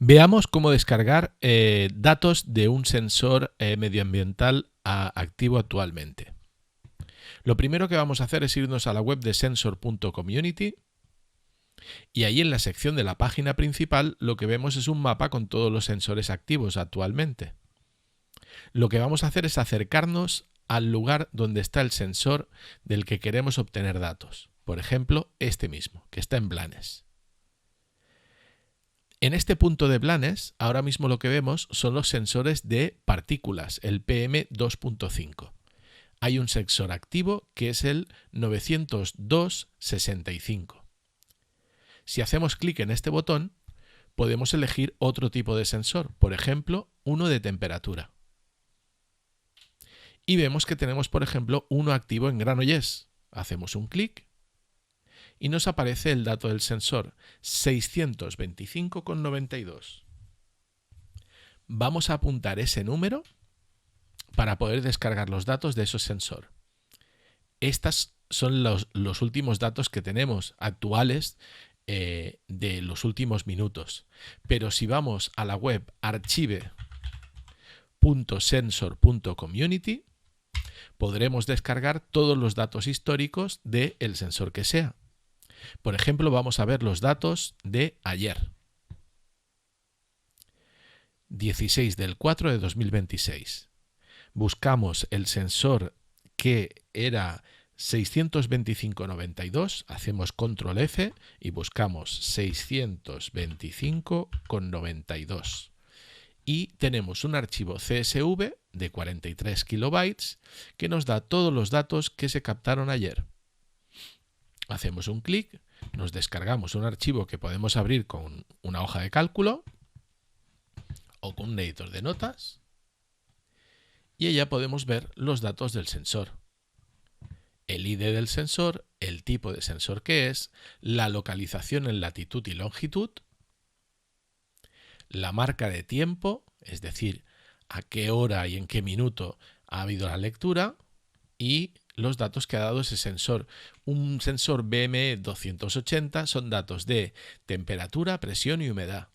Veamos cómo descargar datos de un sensor medioambiental activo actualmente. Lo primero que vamos a hacer es irnos a la web de sensor.community y ahí en la sección de la página principal lo que vemos es un mapa con todos los sensores activos actualmente. Lo que vamos a hacer es acercarnos al lugar donde está el sensor del que queremos obtener datos. Por ejemplo, este mismo, que está en Blanes. En este punto de Blanes, ahora mismo lo que vemos son los sensores de partículas, el PM2.5. Hay un sensor activo que es el 902.65. Si hacemos clic en este botón, podemos elegir otro tipo de sensor, por ejemplo, uno de temperatura. Y vemos que tenemos, por ejemplo, uno activo en Granollers. Hacemos un clic y nos aparece el dato del sensor, 625,92. Vamos a apuntar ese número para poder descargar los datos de ese sensor. Estos son los últimos datos que tenemos actuales de los últimos minutos. Pero si vamos a la web archive.sensor.community, podremos descargar todos los datos históricos del sensor que sea. Por ejemplo, vamos a ver los datos de ayer, 16 del 4 de 2026. Buscamos el sensor que era 625,92, hacemos control F y buscamos 625,92. Y tenemos un archivo CSV de 43 kilobytes que nos da todos los datos que se captaron ayer. Hacemos un clic, nos descargamos un archivo que podemos abrir con una hoja de cálculo o con un editor de notas y allá podemos ver los datos del sensor. El ID del sensor, el tipo de sensor que es, la localización en latitud y longitud, la marca de tiempo, es decir, a qué hora y en qué minuto ha habido la lectura y los datos que ha dado ese sensor. Un sensor BME280 son datos de temperatura, presión y humedad.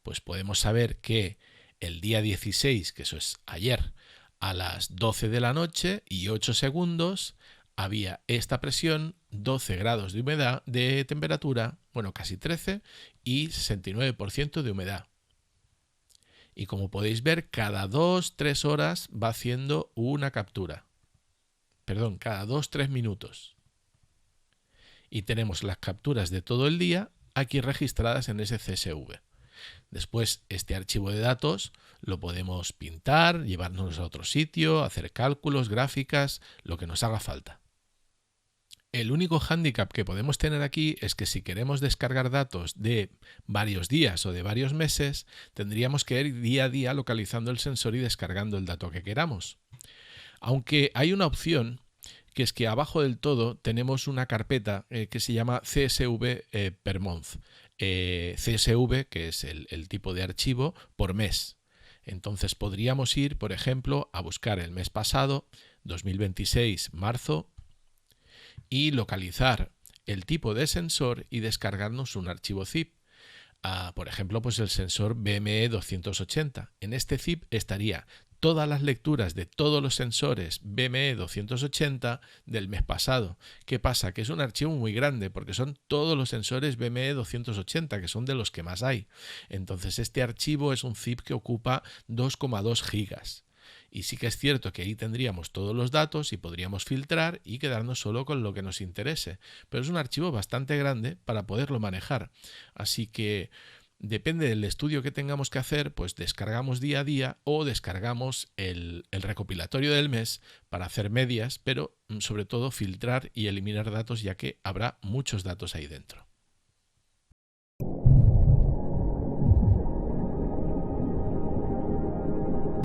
Pues podemos saber que el día 16, que eso es ayer, a las 12 de la noche y 8 segundos, había esta presión, 12 grados de humedad, de temperatura, bueno, casi 13, y 69% de humedad. Y como podéis ver, cada 2-3 horas va haciendo una captura. Perdón, cada 2-3 minutos. Y tenemos las capturas de todo el día aquí registradas en ese CSV. Después este archivo de datos lo podemos pintar, llevarnos a otro sitio, hacer cálculos, gráficas, lo que nos haga falta. El único hándicap que podemos tener aquí es que si queremos descargar datos de varios días o de varios meses, tendríamos que ir día a día localizando el sensor y descargando el dato que queramos. Aunque hay una opción, que es que abajo del todo tenemos una carpeta que se llama CSV per month. CSV, que es el tipo de archivo, por mes. Entonces podríamos ir, por ejemplo, a buscar el mes pasado, 2026, marzo, y localizar el tipo de sensor y descargarnos un archivo zip. Por ejemplo, pues el sensor BME280. En este zip estaría todas las lecturas de todos los sensores BME280 del mes pasado. ¿Qué pasa? Que es un archivo muy grande porque son todos los sensores BME280, que son de los que más hay. Entonces este archivo es un zip que ocupa 2,2 gigas. Y sí que es cierto que ahí tendríamos todos los datos y podríamos filtrar y quedarnos solo con lo que nos interese. Pero es un archivo bastante grande para poderlo manejar. Así que depende del estudio que tengamos que hacer, pues descargamos día a día o descargamos el recopilatorio del mes para hacer medias, pero sobre todo filtrar y eliminar datos, ya que habrá muchos datos ahí dentro.